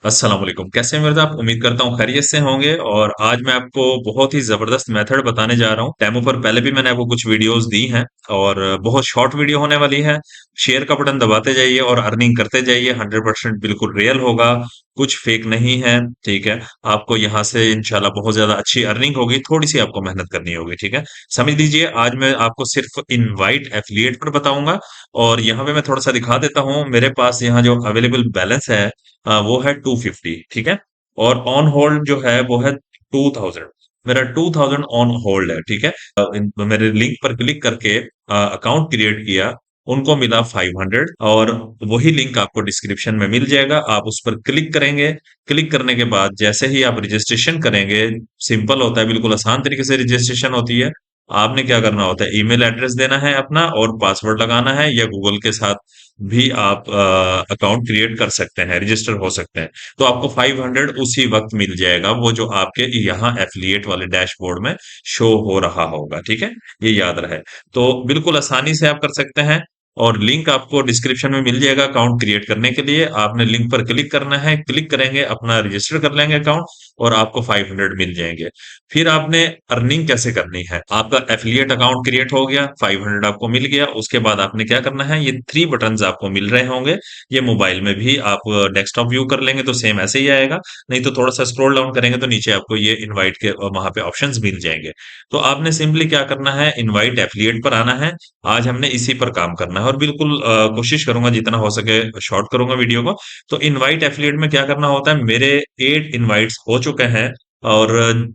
अस्सलाम वालेकुम। कैसे हैं मिर्ज़ा आप? उम्मीद करता हूँ खैरियत से होंगे और आज मैं आपको बहुत ही ज़बरदस्त मेथड बताने जा रहा हूँ। डेमो पर पहले भी मैंने आपको कुछ वीडियोज़ दी हैं और बहुत शॉर्ट वीडियो होने वाली है। शेयर का बटन दबाते जाइए और अर्निंग करते जाइए। 100% बिल्कुल रियल होगा, कुछ फेक नहीं है, ठीक है? आपको यहाँ से इंशाल्लाह बहुत ज़्यादा अच्छी अर्निंग होगी, थोड़ी-सी आपको मेहनत करनी होगी, ठीक है? समझ लीजिए आज मैं आपको सिर्फ़ इनवाइट एफ़िलिएट पर बताऊँगा और यहाँ पे मैं थोड़ा-सा दिखा देता हूँ, मेरे पास यहाँ जो अवेलेबल बैलेंस है वो है 250 ठीक है? और ऑन होल्ड जो है वो है 2000 मेरा 2000 ऑन होल्ड है, ठीक है? मेरे लिंक पर क्लिक करके अकाउंट क्रिएट किया, उनको मिला 500 और वही लिंक आपको डिस्क्रिप्शन में मिल जाएगा, आप उस पर क्लिक करेंगे, क्लिक करने के बाद जैसे ही आप रजिस्ट्रेशन करेंगे, सिंपल होता है, बिल्कुल आसान तरीके से रजिस्ट्रेशन होती है। आपने क्या करना होता है, ईमेल एड्रेस देना है अपना और पासवर्ड लगाना है या गूगल के साथ भी आप अकाउंट क्रिएट कर सकते हैं, रजिस्टर हो सकते हैं। तो आपको 500 उसी वक्त मिल जाएगा, वो जो आपके यहाँ एफिलिएट वाले डैशबोर्ड में शो हो रहा होगा, ठीक है? ये याद रहे। तो बिल्कुल आसानी से आप कर सकते हैं और लिंक आपको डिस्क्रिप्शन में मिल जाएगा अकाउंट क्रिएट करने के लिए। आपने लिंक पर क्लिक करना है, क्लिक करेंगे, अपना रजिस्टर कर लेंगे अकाउंट और आपको 500 मिल जाएंगे। फिर आपने अर्निंग कैसे करनी है? आपका एफिलिएट अकाउंट क्रिएट हो गया, 500 आपको मिल गया, उसके बाद आपने क्या करना है, ये 3 बटन्स आपको मिल रहे होंगे, ये मोबाइल में भी आप डेस्कटॉप व्यू कर लेंगे तो सेम ऐसे ही आएगा, नहीं तो थोड़ा-सा स्क्रॉल डाउन करेंगे तो नीचे आपको ये इनवाइट के वहाँ पे ऑप्शंस मिल जाएँगे। तो आपने सिंपली क्या करना है, इनवाइट एफिलिएट पर आना है, आज हमने इसी पर काम करना है और बिल्कुल कोशिश करूँगा जितना हो सके शॉर्ट करूँगा वीडियो को। तो इनवाइट एफिलिएट में क्या करना होता है, मेरे 8 इनवाइट्स हो चुके हैं और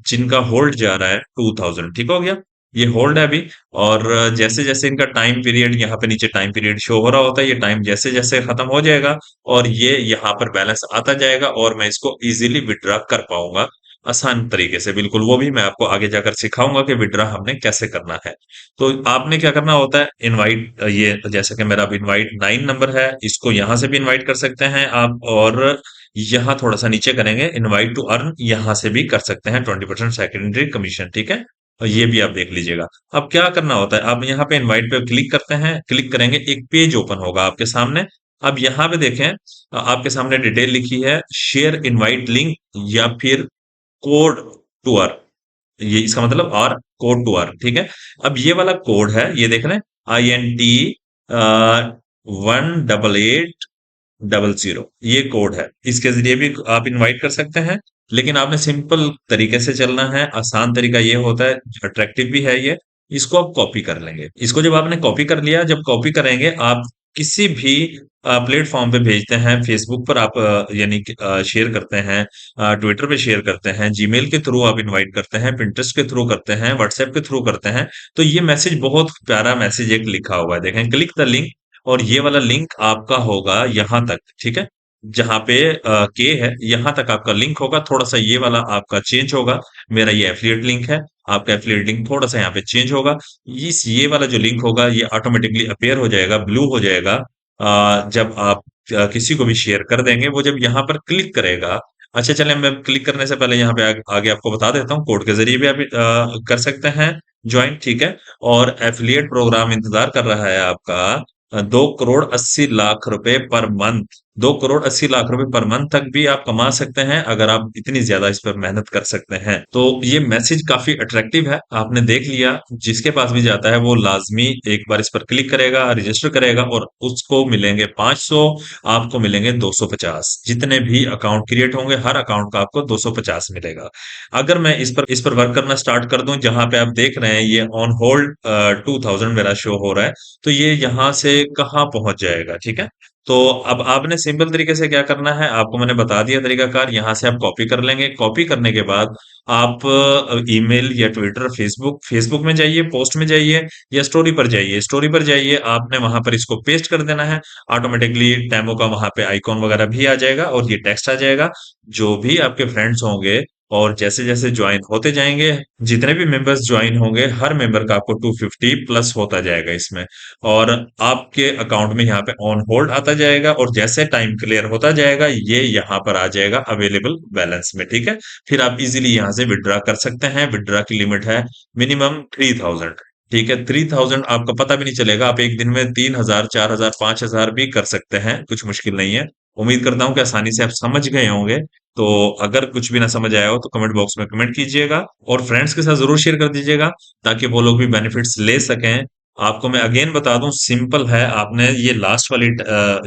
जिनका होल्ड जा रहा है 2000 ठीक हो गया? ये होल्ड है अभी और जैसे-जैसे इनका टाइम पीरियड यहाँ पे नीचे टाइम पीरियड शो हो रहा होता है, ये टाइम जैसे-जैसे खत्म हो जाएगा और ये यहाँ पर बैलेंस आता जाएगा और मैं इसको इज़िली विथड्रॉ कर पाऊँगा, आसान तरीके से बिल्कुल, वो भी मैं आपको आगे जाकर सिखाऊँगा कि विथड्रॉ हमने कैसे करना है। तो आपने क्या करना होता है, इनवाइट ये जैसे कि मेरा अब इनवाइट 9 नंबर है, इसको यहाँ से भी इनवाइट कर सकते हैं आप और यहाँ थोड़ा-सा नीचे करेंगे इनवाइट टू अर्न यहाँ से भी कर सकते हैं 20% सेकेंडरी कमीशन, ठीक है? और ये भी आप देख लीजिएगा। अब क्या करना होता है, आप यहाँ पे इनवाइट पे क्लिक करते हैं, क्लिक करेंगे, एक पेज ओपन होगा आपके सामने। अब यहाँ पे देखें आपके सामने डिटेल लिखी है, शेयर इनवाइट लिंक या फिर कोड टू अर्न। ये इसका मतलब आर कोड टू अर्न, ठीक है? अब ये वाला कोड है, ये देख रहे हैं? INT 18800 ये कोड है। इसके ज़रिए भी आप इनवाइट कर सकते हैं, लेकिन आपने सिंपल तरीके से चलना है। आसान तरीका ये होता है, अट्रैक्टिव भी है ये। इसको आप कॉपी कर लेंगे। इसको जब आपने कॉपी कर लिया, जब कॉपी करेंगे आप किसी भी प्लेटफ़ॉर्म पे भेजते हैं, फ़ेसबुक पर आप यानी कि शेयर करते हैं, ट्विटर पे शेयर करते हैं, जीमेल के थ्रू आप इनवाइट करते हैं, पिंटरेस्ट के थ्रू करते हैं, व्हाट्सएप के थ्रू करते हैं, तो ये मैसेज बहुत प्यारा मैसेज एक लिखा हुआ है, देखें क्लिक द लिंक और ये वाला लिंक आपका होगा यहाँ तक, ठीक है? जहाँ पे के है, यहाँ तक आपका लिंक होगा, थोड़ा-सा ये वाला आपका चेंज होगा। मेरा ये एफ़िलिएट लिंक है, आपका एफ़िलिएट लिंक थोड़ा-सा यहाँ पे चेंज होगा। ये वाला जो लिंक होगा, ये ऑटोमैटिकली अपीयर हो जाएगा, ब्लू हो जाएगा जब आप किसी को भी शेयर कर देंगे, वो जब यहाँ पर क्लिक करेगा अच्छा चलें मैं क्लिक करने से पहले यहाँ पे आगे आपको बता देता हूँ, कोड के ज़रिए भी आप कर सकते हैं जॉइन, ठीक है? और एफ़िलिएट प्रोग्राम इंतज़ार कर रहा है आपका 2 करोड़ 80 लाख रुपए पर मंथ 2 करोड़ 80 लाख रुपए पर मंथ तक भी आप कमा सकते हैं अगर आप इतनी ज्यादा इस पर मेहनत कर सकते हैं। तो ये मैसेज काफी अट्रैक्टिव है, आपने देख लिया, जिसके पास भी जाता है वो लाजमी एक बार इस पर क्लिक करेगा, रजिस्टर करेगा और उसको मिलेंगे 500, आपको मिलेंगे 250। जितने भी अकाउंट क्रिएट होंगे हर अकाउंट का आपको 250 मिलेगा। अगर मैं इस पर वर्क करना स्टार्ट कर दूं, जहां पे आप देख रहे हैं ये ऑन होल्ड 2000 मेरा शो हो रहा है, तो ये यहाँ से कहाँ पहुंच जाएगा, ठीक है? तो अब आपने सिंपल तरीके से क्या करना है, आपको मैंने बता दिया तरीकाकार, यहाँ से आप कॉपी कर लेंगे, कॉपी करने के बाद आप ईमेल या ट्विटर, फेसबुक में जाइए, पोस्ट में जाइए या स्टोरी पर जाइए, आपने वहां पर इसको पेस्ट कर देना है, ऑटोमेटिकली टेमो का वहां पे आइकॉन वगैरह भी आ जाएगा और ये टेक्स्ट आ जाएगा। जो भी आपके फ्रेंड्स होंगे और जैसे जैसे ज्वाइन होते जाएंगे, जितने भी मेंबर्स ज्वाइन होंगे, हर मेंबर का आपको 250 प्लस होता जाएगा इसमें और आपके अकाउंट में यहाँ पे ऑन होल्ड आता जाएगा और जैसे टाइम क्लियर होता जाएगा ये यहाँ पर आ जाएगा अवेलेबल बैलेंस में, ठीक है? फिर आप इजीली यहाँ से विड्रा कर सकते हैं। विड्रा की लिमिट है मिनिमम 3000, ठीक है? 3000 आपको पता भी नहीं चलेगा, आप एक दिन में 3000 4000 5000 भी कर सकते हैं, कुछ मुश्किल नहीं है। उम्मीद करता हूँ कि आसानी से आप समझ गए होंगे। तो अगर कुछ भी ना समझ आया हो तो कमेंट बॉक्स में कमेंट कीजिएगा और फ्रेंड्स के साथ ज़रूर शेयर कर दीजिएगा ताकि वो लोग भी बेनिफिट्स ले सकें। आपको मैं अगेन बता दूं, सिंपल है। आपने ये लास्ट वाली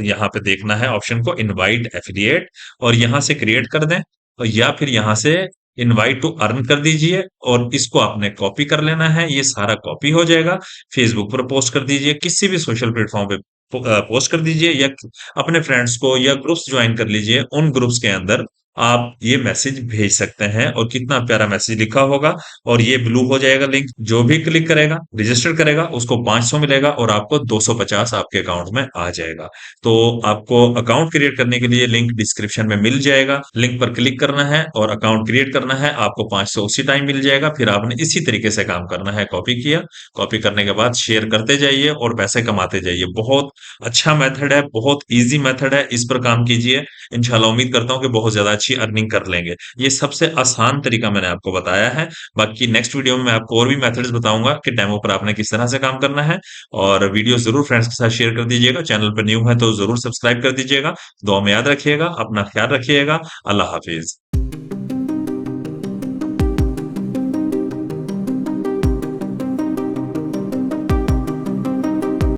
यहाँ पे देखना है ऑप्शन को, इनवाइट एफिलिएट, और यहाँ से क्रिएट कर दें और या फिर यहाँ से इनवाइट टू अर्न कर दीजिए और इसको आपने कॉपी कर लेना है। ये सारा कॉपी हो जाएगा, फेसबुक पर पोस्ट कर दीजिए, किसी भी सोशल प्लेटफॉर्म पे पोस्ट कर दीजिए या अपने फ्रेंड्स को या ग्रुप्स ज्वाइन कर लीजिए। उन ग्रुप्स के अंदर आप ये मैसेज भेज सकते हैं और कितना प्यारा मैसेज लिखा होगा और ये ब्लू हो जाएगा लिंक। जो भी क्लिक करेगा, रजिस्टर करेगा, उसको 500 मिलेगा और आपको 250 आपके अकाउंट में आ जाएगा। तो आपको अकाउंट क्रिएट करने के लिए लिंक डिस्क्रिप्शन में मिल जाएगा, लिंक पर क्लिक करना है और अकाउंट क्रिएट करना है। आपको 500 उसी टाइम मिल जाएगा। फिर आपने इसी तरीके से काम करना है। कॉपी किया, कॉपी करने के बाद शेयर करते जाइए और पैसे कमाते जाइए। बहुत अच्छा मेथड है, बहुत इजी मेथड है, इस पर काम कीजिए। इंशाल्लाह उम्मीद करता हूँ कि बहुत ज्यादा अच्छी अर्निंग कर लेंगे। ये सबसे आसान तरीका मैंने आपको बताया है। बाकी नेक्स्ट वीडियो में मैं आपको और भी मेथड्स बताऊंगा कि डेमो पर आपने किस तरह से काम करना है। और वीडियो जरूर फ्रेंड्स के साथ शेयर कर दीजिएगा। चैनल पर न्यू है तो जरूर सब्सक्राइब कर दीजिएगा। दुआ में याद रखिएगा, अपना ख्याल रखिएगा। अल्लाह हाफिज।